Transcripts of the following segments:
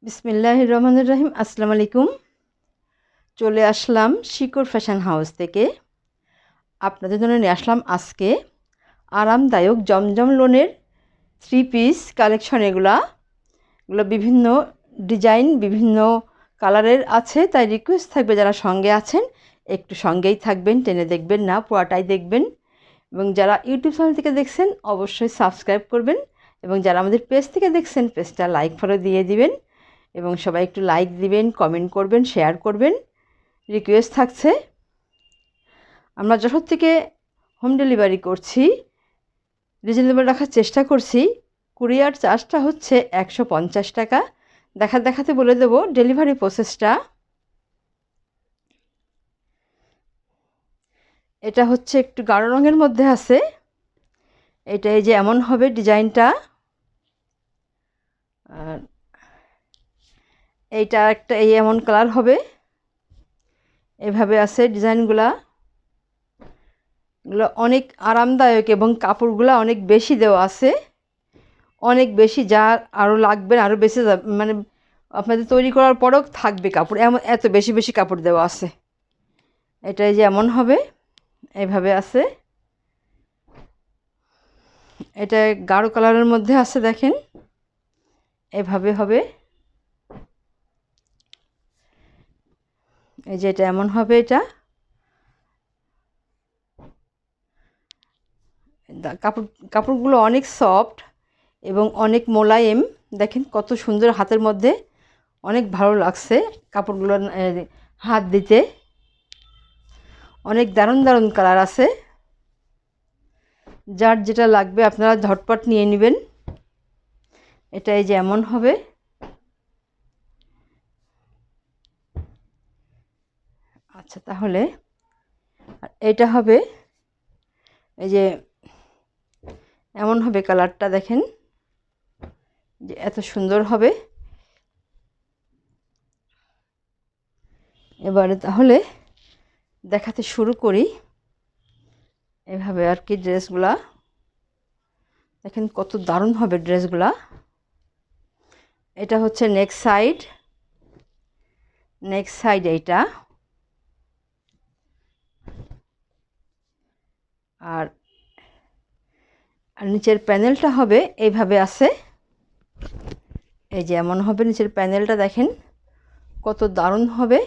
বিসমিল্লাহির রহমানির রহিম। আসসালামু আলাইকুম। চলে আসলাম শিকড় ফ্যাশন হাউস থেকে। আপনাদের জন্য নিয়ে আসলাম আজকে আরামদায়ক জমজম লোনের 3 পিস কালেকশন। এগুলো বিভিন্ন ডিজাইন, বিভিন্ন কালারের আছে, তাই রিকোয়েস্ট থাকবে যারা সঙ্গে আছেন একটু সঙ্গেই থাকবেন, টেনে দেখবেন না, পুরাটাই দেখবেন। এবং যারা ইউটিউব চ্যানেল থেকে দেখছেন অবশ্যই সাবস্ক্রাইব করবেন, এবং যারা আমাদের পেজ থেকে দেখছেন পেজটা লাইক ফলো দিয়ে দিবেন, এবং সবাই একটু লাইক দিবেন, কমেন্ট করবেন, শেয়ার করবেন। রিকোয়েস্ট থাকছে। আমরা যশোর থেকে হোম ডেলিভারি করছি, রিজনেবল রাখার চেষ্টা করছি। কুরিয়ার চার্জটা হচ্ছে 150 টাকা। দেখাতে বলে দেব ডেলিভারি প্রসেসটা। এটা হচ্ছে একটু গাঢ় রঙের মধ্যে আছে। এটা এই যে এমন হবে ডিজাইনটা। আর এইটা একটা এই এমন কালার হবে, এভাবে আছে ডিজাইনগুলা। এগুলো অনেক আরামদায়ক এবং কাপড়গুলো অনেক বেশি দেওয়া আছে, অনেক বেশি, যা আরও লাগবে আরও বেশি মানে আপনাদের তৈরি করার পরেও থাকবে কাপড়, এমন এত বেশি বেশি কাপড় দেওয়া আছে। এটাই যে এমন হবে, এইভাবে আছে। এটা গাঢ় কালারের মধ্যে আছে, দেখেন এভাবে হবে। এই যে এটা এমন হবে। এটা কাপড়গুলো অনেক সফট এবং অনেক মোলায়েম। দেখেন কত সুন্দর, হাতের মধ্যে অনেক ভালো লাগছে কাপড়গুলো হাত দিতে। অনেক দারুণ দারুণ কালার আছে, যার যেটা লাগবে আপনারা ঝটপট নিয়ে নেবেন। এটা এই যে এমন হবে। আচ্ছা, তাহলে এটা হবে এই যে এমন হবে। কালারটা দেখেন যে এত সুন্দর হবে। এবারে তাহলে দেখাতে শুরু করি। এভাবে আর কি ড্রেসগুলা দেখেন কত দারুণ হবে ড্রেসগুলা। এটা হচ্ছে নেক্সট সাইড এইটা। আর নিচের প্যানেলটা হবে এইভাবে আছে। এই যে এমন হবে নিচের প্যানেলটা, দেখেন কত দারুণ হবে।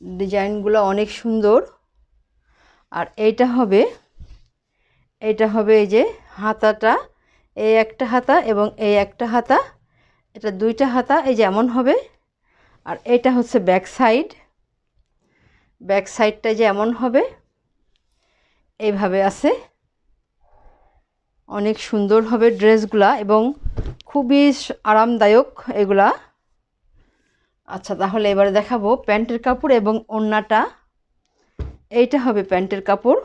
ডিজাইনগুলো অনেক সুন্দর। আর এইটা হবে এই যে হাতাটা, এই একটা হাতা এবং এই একটা হাতা, এটা দুইটা হাতা এই যে এমন হবে। আর এটা হচ্ছে ব্যাক সাইডটা যে এমন হবে, এইভাবে আছে। অনেক সুন্দর হবে ড্রেসগুলা এবং খুবই আরামদায়ক এগুলা। আচ্ছা, তাহলে এবারে দেখাবো প্যান্টের কাপড় এবং ওড়নাটা। এইটা হবে প্যান্টের কাপড়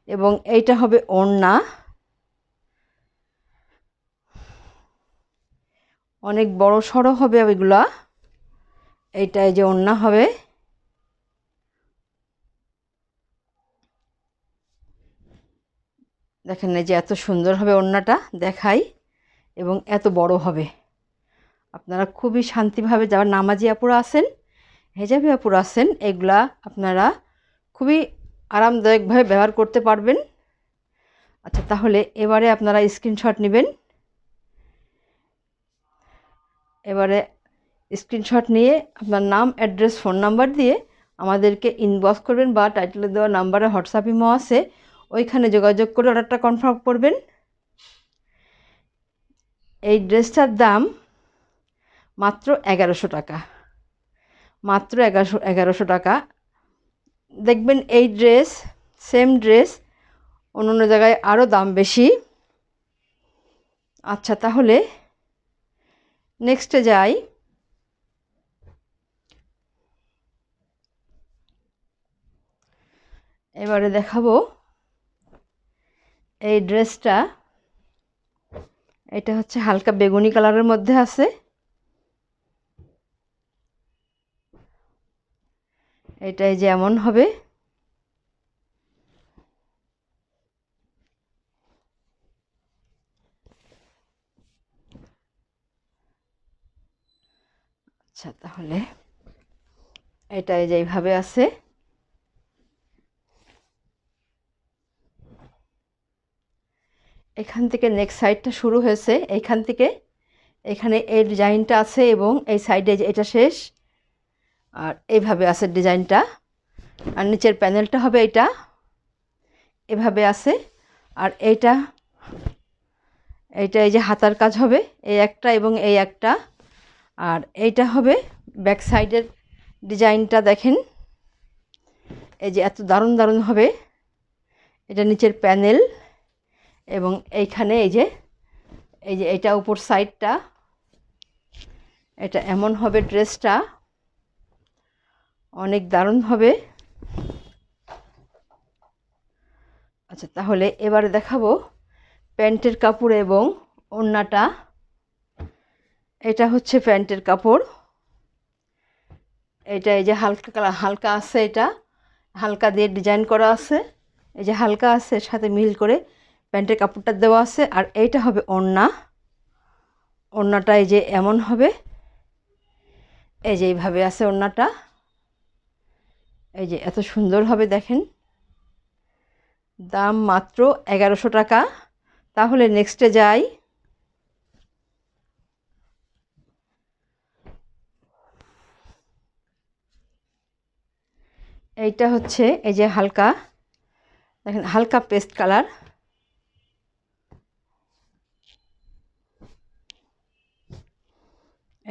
এবং এইটা হবে ওড়না। অনেক বড় সড়ো হবে ওইগুলা। এইটাই যে ওড়না হবে। দেখেন এই যে এত সুন্দর হবে ওড়নাটা, দেখাই, এবং এত বড় হবে। আপনারা খুবই শান্তিভাবে, যারা নামাজি আপুরা আছেন, হেজাবি আপুরা আছেন, এগুলা আপনারা খুবই আরামদায়কভাবে ব্যবহার করতে পারবেন। আচ্ছা, তাহলে এবারে আপনারা স্ক্রিনশট নেবেন। এবারে স্ক্রিনশট নিয়ে আপনার নাম, অ্যাড্রেস, ফোন নাম্বার দিয়ে আমাদেরকে ইনবক্স করবেন, বা টাইটেলে দেওয়া নাম্বারে হোয়াটসঅ্যাপ ইমো আছে, ওইখানে যোগাযোগ করে অর্ডারটা কনফার্ম করবেন। এই ড্রেসটার দাম মাত্র 1100 টাকা। মাত্র 1100 টাকা। দেখবেন এই সেম ড্রেস অন্য জায়গায় আরও দাম বেশি। আচ্ছা, তাহলে নেক্সটে যাই। এবারে দেখাবো এই ড্রেসটা। এটা হচ্ছে হালকা বেগুনি কালারের মধ্যে আছে। এটাই যেমন হবে। আচ্ছা, তাহলে এটা এই যে এইভাবে আছে। এখান থেকে নেক্সট সাইডটা শুরু হয়েছে, এইখান থেকে এখানে এই ডিজাইনটা আছে এবং এই সাইডে এটা শেষ, আর এইভাবে আছে ডিজাইনটা। আর নিচের প্যানেলটা হবে এটা এভাবে আছে। আর এইটা এই যে হাতার কাজ হবে এই একটা এবং এই একটা। আর এইটা হবে ব্যাক সাইডের ডিজাইনটা, দেখেন এই যে এত দারুণ দারুণ হবে। এটা নিচের প্যানেল এবং এইখানে এই যে এটা উপর সাইডটা, এটা এমন হবে। ড্রেসটা অনেক দারুণ হবে। আচ্ছা, তাহলে এবারে দেখাবো প্যান্টের কাপড় এবং ওড়নাটা। এটা হচ্ছে প্যান্টের কাপড়। এটা এই যে হালকা আছে, এটা হালকা দিয়ে ডিজাইন করা আছে। এই যে হালকা আছে, এর সাথে মিল করে প্যান্টের কাপড়টা দেওয়া আছে। আর এইটা হবে ওড়না। ওড়নাটা এই যে এমন হবে, এই যে এইভাবে আছে ওড়নাটা। এই যে এত সুন্দর হবে, দেখেন। দাম মাত্র 1100 টাকা। তাহলে নেক্সটে যাই। এইটা হচ্ছে এই যে হালকা, দেখেন হালকা পেস্ট কালার।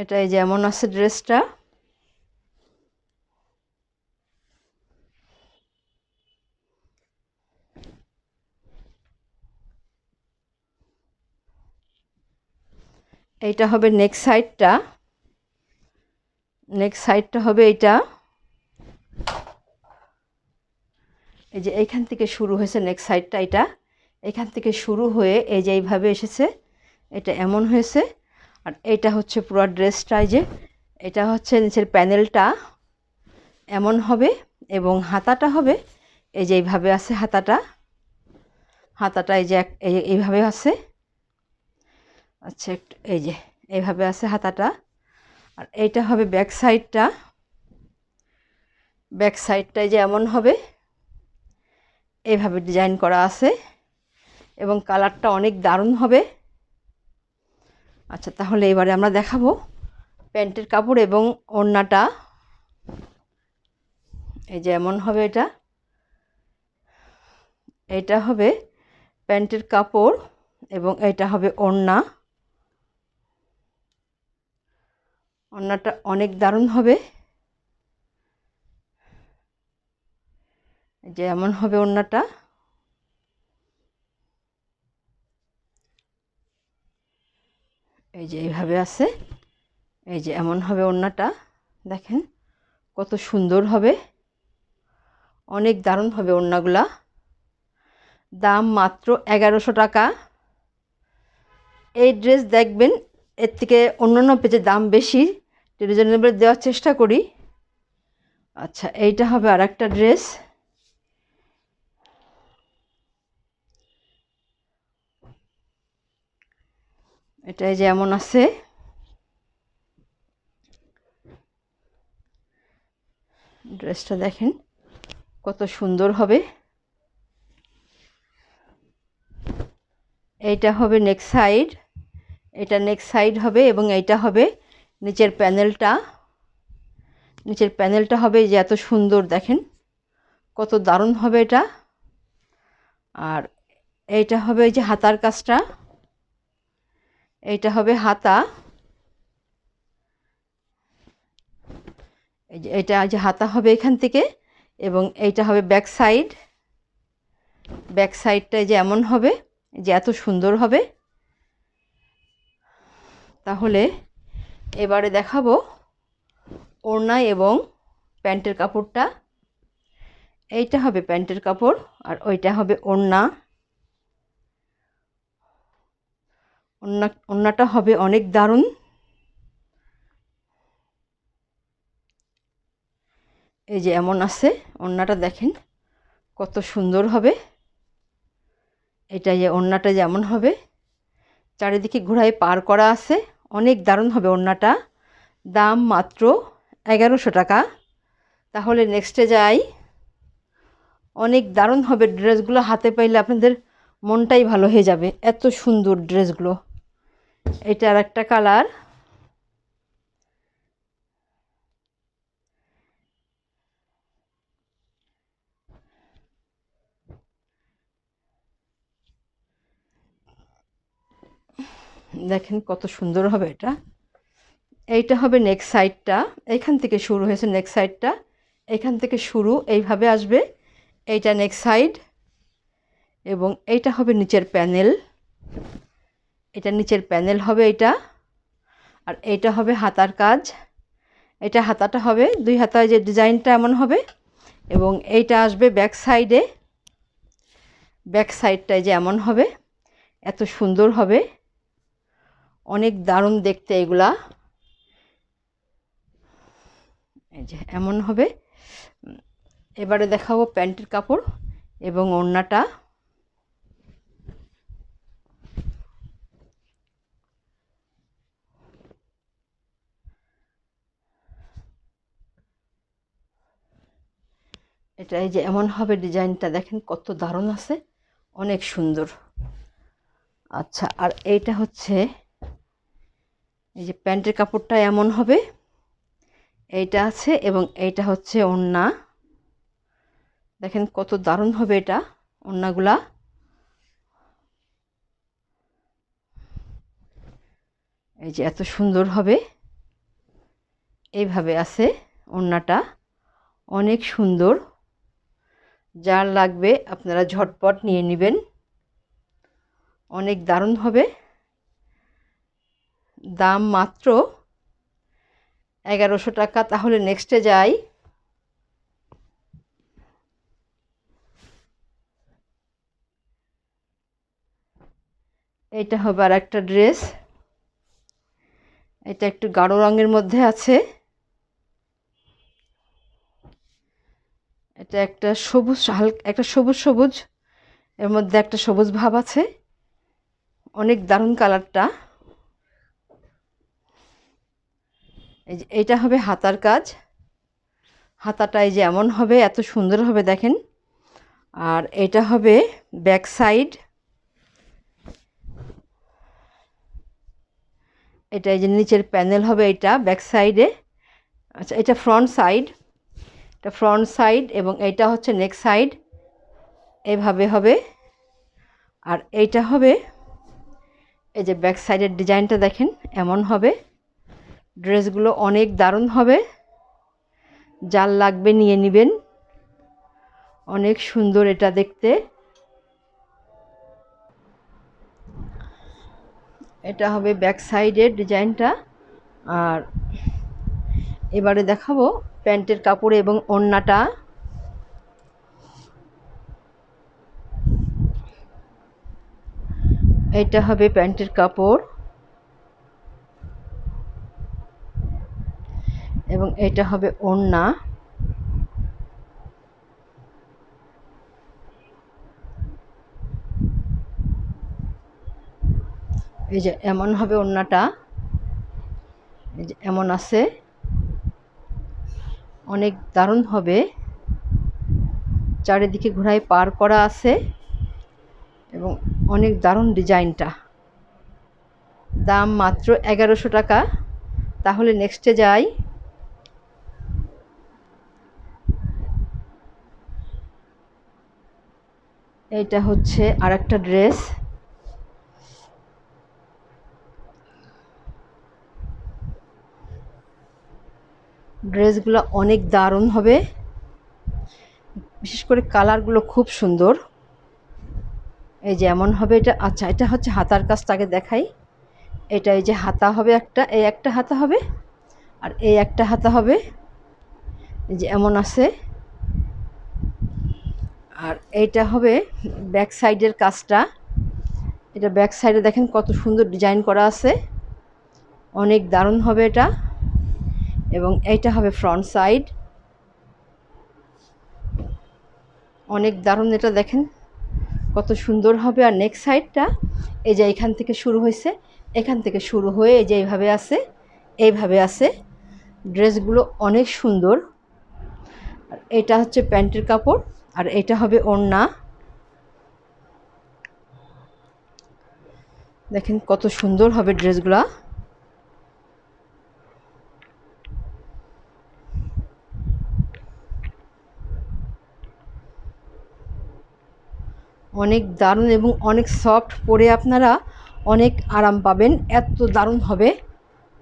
এটা এই যে এমন আছে ড্রেসটা। এইটা হবে নেক্সট সাইডটা। নেক্সট সাইডটা হবে এইটা। এই যে এইখান থেকে শুরু হয়েছে নেক্সট সাইডটা, এটা এখান থেকে শুরু হয়ে এই যে এইভাবে এসেছে, এটা এমন হয়েছে। আর এইটা হচ্ছে পুরো ড্রেসটা। এই যে এটা হচ্ছে নিচের প্যানেলটা এমন হবে এবং হাতাটা হবে এই যে এইভাবে আছে। হাতাটা এই যে এইভাবে আছে। আচ্ছা, একটু এই যে এইভাবে আছে হাতাটা। আর এইটা হবে ব্যাক সাইডটা। ব্যাক সাইডটা এই যে এমন হবে, এইভাবে ডিজাইন করা আছে এবং কালারটা অনেক দারুণ হবে। আচ্ছা, তাহলে এবারে আমরা দেখাবো প্যান্টের কাপড় এবং ওড়নাটা। এই যে এমন হবে এটা। এটা হবে প্যান্টের কাপড় এবং এটা হবে ওড়না। ওড়নাটা অনেক দারুণ হবে। এই যে এমন হবে ওড়নাটা। এই যে এইভাবে আছে। এই যে এমন হবে ওড়নাটা, দেখেন কত সুন্দর হবে। অনেক দারুণ হবে ওড়নাগুলা। দাম মাত্র 1100 টাকা। এই ড্রেস দেখবেন এর থেকে অন্যান্য পেজে দাম বেশি, রিজনেবল দেওয়ার চেষ্টা করি। আচ্ছা, এইটা হবে আর একটা ড্রেস। এটাই যে এমন আছে। ড্রেসটা দেখেন কত সুন্দর হবে। এইটা হবে নেক্সট সাইড। এটা নেক্সট সাইড হবে এবং এইটা হবে নিচের প্যানেলটা। নিচের প্যানেলটা হবে যে এত সুন্দর, দেখেন কত দারুণ হবে এটা। আর এইটা হবে এই যে হাতার কাজটা। এইটা হবে হাতা। এই যে এটা যে হাতা হবে এখান থেকে এবং এইটা হবে ব্যাক সাইড। ব্যাক সাইডটা যে এমন হবে, যে এত সুন্দর হবে। তাহলে এবারে দেখাবো ওড়না এবং প্যান্টের কাপড়টা। এইটা হবে প্যান্টের কাপড় আর ওইটা হবে ওড়না। ওড়নাটা হবে অনেক দারুণ। এই যে এমন আছে ওড়নাটা, দেখেন কত সুন্দর হবে। এটা যে ওড়নাটা যেমন হবে, চারিদিকে ঘোড়ায় পার করা আছে, অনেক দারুণ হবে ওড়নাটা। দাম মাত্র 1100 টাকা। তাহলে নেক্সটে যাই। অনেক দারুণ হবে ড্রেসগুলো, হাতে পাইলে আপনাদের মনটাই ভালো হয়ে যাবে, এত সুন্দর ড্রেসগুলো। এটা আর একটা কালার। দেখেন কত সুন্দর হবে এটা। এইটা হবে নেক সাইডটা, এইখান থেকে শুরু হয়েছে নেক সাইডটা, এখান থেকে শুরু এইভাবে আসবে। এইটা নেক সাইড এবং এইটা হবে নিচের প্যানেল, এটা নিচের প্যানেল হবে এটা। আর এইটা হবে হাতার কাজ, এটা হাতাটা হবে 2 হাতায়, যে ডিজাইনটা এমন হবে। এবং এইটা আসবে ব্যাক সাইডে, ব্যাক সাইডটায় যে এমন হবে, এত সুন্দর হবে, অনেক দারুণ দেখতে এগুলা। এই যে এমন হবে। এবারে দেখাবো প্যান্টের কাপড় এবং ওড়নাটা। এটা এই যে এমন হবে, ডিজাইনটা দেখেন কত দারুণ আছে, অনেক সুন্দর। আচ্ছা, আর এইটা হচ্ছে এই যে প্যান্টের কাপড়টা এমন হবে, এইটা আছে এবং এইটা হচ্ছে ওড়না। দেখেন কত দারুণ হবে এটা, ওড়নাগুলা। এই যে এত সুন্দর হবে, এইভাবে আছে ওড়নাটা, অনেক সুন্দর। যার লাগবে আপনারা ঝটপট নিয়ে নেবেন, অনেক দারুণ হবে। দাম মাত্র 1100 টাকা। তাহলে নেক্সটে যাই। এটা হবে আর একটা ড্রেস, এটা একটু গাঢ় রঙের মধ্যে আছে। এটা একটা সবুজ, হালকা একটা সবুজ সবুজ, এর মধ্যে একটা সবুজ ভাব আছে, অনেক দারুণ কালারটা। এই যে এইটা হবে হাতার কাজ, হাতাটা এই যে এমন হবে, এত সুন্দর হবে দেখেন। আর এটা হবে ব্যাক সাইড, এটা এই যে নিচের প্যানেল হবে, এটা ব্যাক সাইডে। আচ্ছা, এটা ফ্রন্ট সাইড, এটা ফ্রন্ট সাইড এবং এইটা হচ্ছে নেক সাইড, এইভাবে হবে। আর এইটা হবে এই যে ব্যাক সাইডের ডিজাইনটা দেখেন এমন হবে। ড্রেসগুলো অনেক দারুণ হবে, যার লাগবে নিয়ে নেবেন, অনেক সুন্দর এটা দেখতে। এটা হবে ব্যাক সাইডের ডিজাইনটা। আর এবারে দেখাবো প্যান্টের কাপড় এবং ওড়নাটা। এটা হবে প্যান্টের কাপড় এবং এটা হবে ওড়না। এই যে এমন হবে ওড়নাটা, এই যে এমন আছে, অনেক দারুণ হবে। চারিদিকে ঘোড়ায় পার করা আছে এবং অনেক দারুণ ডিজাইনটা। দাম মাত্র 1100 টাকা। তাহলে নেক্সটে যাই। এইটা হচ্ছে আর একটা ড্রেস, ড্রেসগুলো অনেক দারুণ হবে, বিশেষ করে কালারগুলো খুব সুন্দর। এই যে এমন হবে এটা। আচ্ছা, এটা হচ্ছে হাতার কাজটাকে দেখাই। এটা এই যে হাতা হবে একটা, এই একটা হাতা হবে আর এই একটা হাতা হবে, এই যে এমন আছে। আর এইটা হবে ব্যাক সাইডের কাজটা, এটা ব্যাক সাইডে দেখেন কত সুন্দর ডিজাইন করা আছে, অনেক দারুণ হবে এটা। এবং এইটা হবে ফ্রন্ট সাইড, অনেক দারুণ এটা দেখেন কত সুন্দর হবে। আর নেক্সট সাইডটা এই যে এখান থেকে শুরু হয়েছে, এখান থেকে শুরু হয়ে এই যে এইভাবে আছে, এইভাবে আছে। ড্রেসগুলো অনেক সুন্দর। আর এটা হচ্ছে প্যান্টের কাপড়, আর এটা হবে ওড়না। দেখেন কত সুন্দর হবে ড্রেসগুলা। অনেক দারুণ এবং অনেক সফট, পরে আপনারা অনেক আরাম পাবেন। এত দারুণ হবে,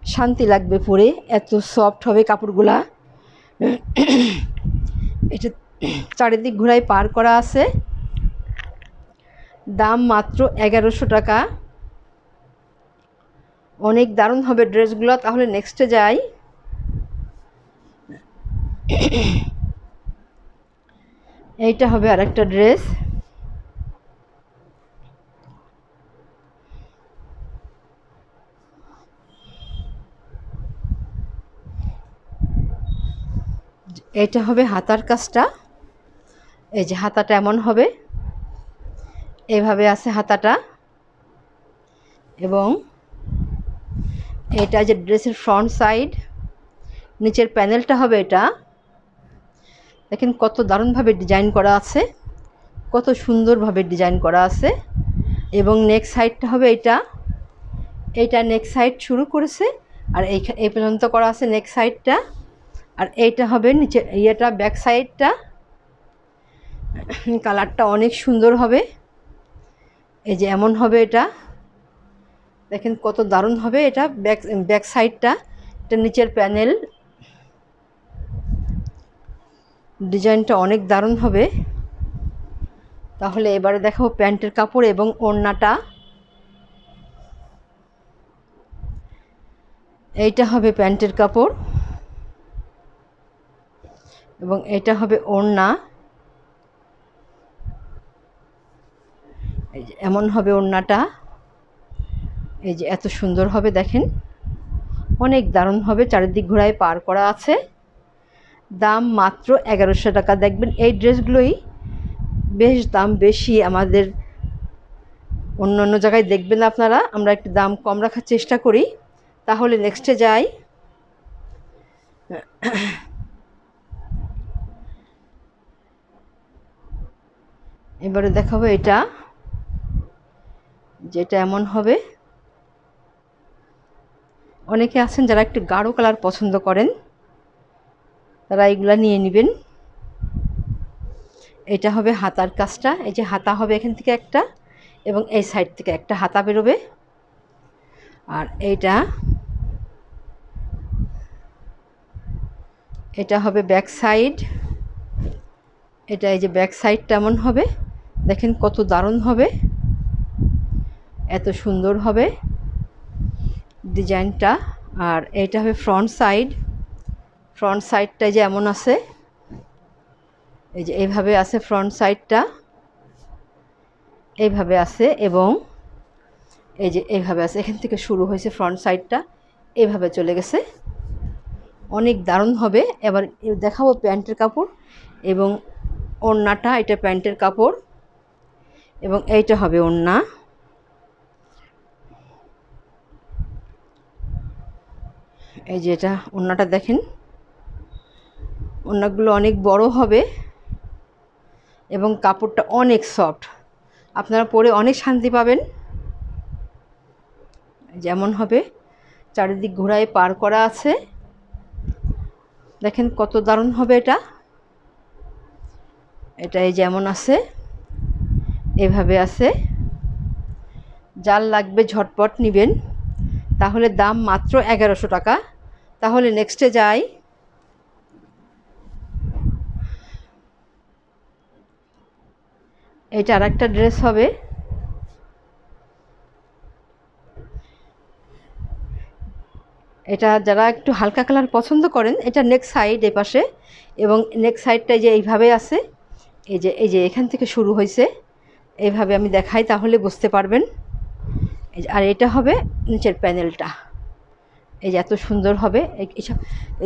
শান্তি লাগবে পরে, এত সফট হবে কাপড়গুলা। এটা চারিদিক ঘোড়ায় পার করা আছে, দাম মাত্র 1100 টাকা। অনেক দারুণ হবে ড্রেসগুলো। তাহলে নেক্সটে যাই। এইটা হবে আরেকটা ড্রেস। এইটা হবে হাতার কাজটা। এই যে হাতাটা এমন হবে, এভাবে আছে হাতাটা। এবং এটা যে ড্রেসের ফ্রন্ট সাইড, নিচের প্যানেলটা হবে এটা। দেখেন কত দারুণভাবে ডিজাইন করা আছে, কত সুন্দরভাবে ডিজাইন করা আছে। এবং নেক সাইডটা হবে এটা। এইটা নেক সাইড শুরু করেছে, আর এই পর্যন্ত করা আছে নেক সাইডটা। আর এইটা হবে নিচে ইয়েটা, ব্যাক সাইডটা। কালারটা অনেক সুন্দর হবে। এই যে এমন হবে এটা। দেখেন কত দারুণ হবে এটা। ব্যাক সাইডটা, এটা নিচের প্যানেল, ডিজাইনটা অনেক দারুণ হবে। তাহলে এবারে দেখাবো প্যান্টের কাপড় এবং ওড়নাটা। এইটা হবে প্যান্টের কাপড় এবং এটা হবে ওড়না। এই যে এমন হবে ওড়নাটা। এই যে এত সুন্দর হবে, দেখেন অনেক দারুণ হবে। চারিদিক ঘোড়ায় পার করা আছে, দাম মাত্র 1100 টাকা। দেখবেন এই ড্রেসগুলোই বেশ দাম বেশি আমাদের, অন্য অন্য জায়গায় দেখবেন আপনারা আমরা একটু দাম কম রাখার চেষ্টা করি। তাহলে নেক্সটে যাই। এবারে দেখাবো এটা, যেটা এমন হবে। অনেকে আছেন যারা একটু গাঢ় কালার পছন্দ করেন, তারা এগুলা নিয়ে নেবেন। এটা হবে হাতার কাজটা। এই যে হাতা হবে এখান থেকে একটা, এবং এই সাইড থেকে একটা হাতা বেরোবে। আর এটা হবে ব্যাক সাইড। এটা এই যে ব্যাক সাইডটা এমন হবে। দেখেন কত দারুণ হবে, এত সুন্দর হবে ডিজাইনটা। আর এইটা হবে ফ্রন্ট সাইড। ফ্রন্ট সাইডটা যে এমন আছে, এই যে এইভাবে আছে ফ্রন্ট সাইডটা, এইভাবে আছে। এবং এই যে এইভাবে আছে, এখান থেকে শুরু হয়েছে ফ্রন্ট সাইডটা, এইভাবে চলে গেছে। অনেক দারুণ হবে। এবার দেখাবো প্যান্টের কাপড় এবং ওড়নাটা। এটা প্যান্টের কাপড় এবং এইটা হবে ওড়না। এই যে এটা ওড়নাটা, দেখেন ওড়নাগুলো অনেক বড় হবে এবং কাপড়টা অনেক সফট, আপনারা পরে অনেক শান্তি পাবেন। যেমন হবে, চারিদিক ঘোড়ায় পার করা আছে। দেখেন কত দারুণ হবে এটা। এটা এই যেমন আছে, এভাবে আছে। যার লাগবে ঝটপট নেবেন, তাহলে দাম মাত্র 1100 টাকা। তাহলে নেক্সটে যাই। এটা আরেকটা ড্রেস হবে। এটা যারা একটু হালকা কালার পছন্দ করেন, এটা নেক সাইড এপাশে, এবং নেক সাইডটা যে এইভাবে আছে। এই যে এখান থেকে শুরু হয়েছে, এইভাবে আমি দেখাই তাহলে বুঝতে পারবেন। আর এটা হবে নিচের প্যানেলটা। এই যে এত সুন্দর হবে। এইসব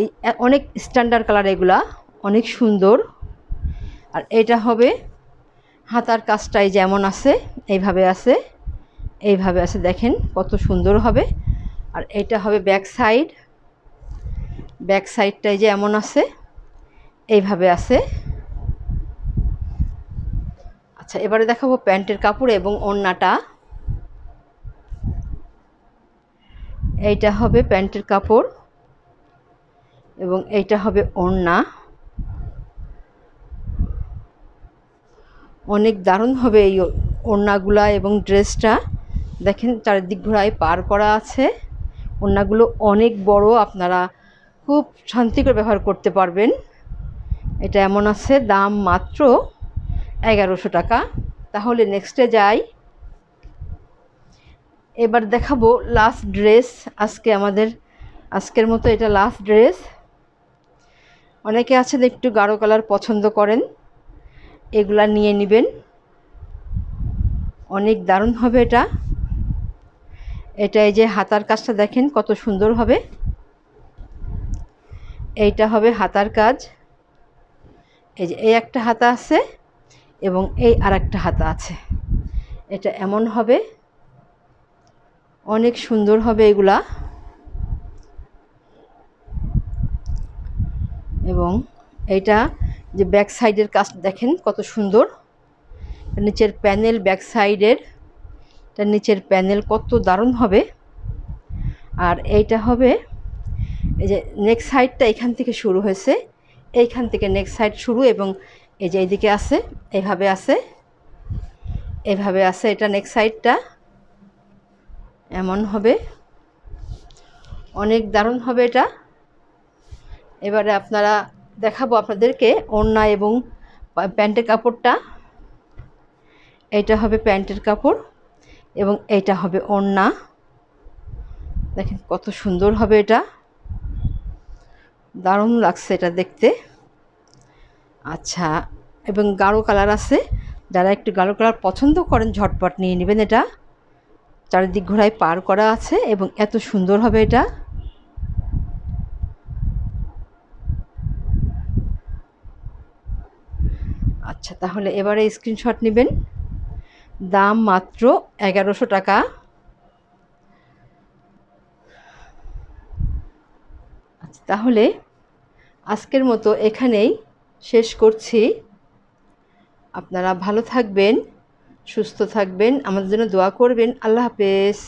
এই অনেক স্ট্যান্ডার্ড কালার, এগুলা অনেক সুন্দর। আর এটা হবে হাতার কাজটাই যেমন আছে, এইভাবে আছে, এইভাবে আছে। দেখেন কত সুন্দর হবে। আর এটা হবে ব্যাক সাইড। ব্যাক সাইডটাই যে এমন আছে, এইভাবে আছে। আচ্ছা, এবারে দেখাবো প্যান্টের কাপড় এবং ওড়নাটা। এইটা হবে প্যান্টের কাপড় এবং এইটা হবে ওড়না। অনেক দারুণ হবে এই ওড়নাগুলা এবং ড্রেসটা। দেখেন চারিদিক ঘোড়ায় পার করা আছে। ওড়নাগুলো অনেক বড়, আপনারা খুব শান্তি করে ব্যবহার করতে পারবেন। এটা এমন আছে, দাম মাত্র 1100 টাকা। তাহলে নেক্সটে যাই। এবার দেখাবো লাস্ট ড্রেস। আজকের মতো এটা লাস্ট ড্রেস। অনেকে আছেন একটু গাঢ় কালার পছন্দ করেন, এগুলা নিয়ে নেবেন, অনেক দারুণ হবে এটা। এই যে হাতার কাজটা দেখেন কত সুন্দর হবে। এইটা হবে হাতার কাজ। এই যে এই একটা হাতা আছে এবং এই আর একটা হাতা আছে। এটা এমন হবে, অনেক সুন্দর হবে এগুলা। এবং এইটা যে ব্যাক সাইডের কাজ দেখেন কত সুন্দর। নিচের প্যানেল, ব্যাক সাইডের নিচের প্যানেল কত দারুণ হবে। আর এইটা হবে, এই যে নেক সাইডটা এখান থেকে শুরু হয়েছে, এইখান থেকে নেক সাইড শুরু এবং এই যে এইদিকে আছে, এইভাবে আছে, এইভাবে আছে। এটা নেক সাইডটা এমন হবে, অনেক দারুণ হবে এটা। এবারে আপনারা দেখাবো আপনাদেরকে ওড়না এবং প্যান্টের কাপড়টা। এইটা হবে প্যান্টের কাপড় এবং এইটা হবে ওড়না। দেখেন কত সুন্দর হবে এটা, দারুণ লাগছে এটা দেখতে। আচ্ছা, এবং গাঢ় কালার আছে, যারা একটু গাঢ় কালার পছন্দ করেন ঝটপট নিয়ে নেবেন। এটা চারিদিক ঘোড়ায় পার করা আছে এবং এত সুন্দর হবে এটা। আচ্ছা, তাহলে এবারে স্ক্রিনশট নেবেন। দাম মাত্র 1100 টাকা। আচ্ছা, তাহলে আজকের মতো এখানেই শেষ করছি। আপনারা ভালো থাকবেন, সুস্থ থাকবেন, আমাদের জন্য দোয়া করবেন। আল্লাহ হাফেজ।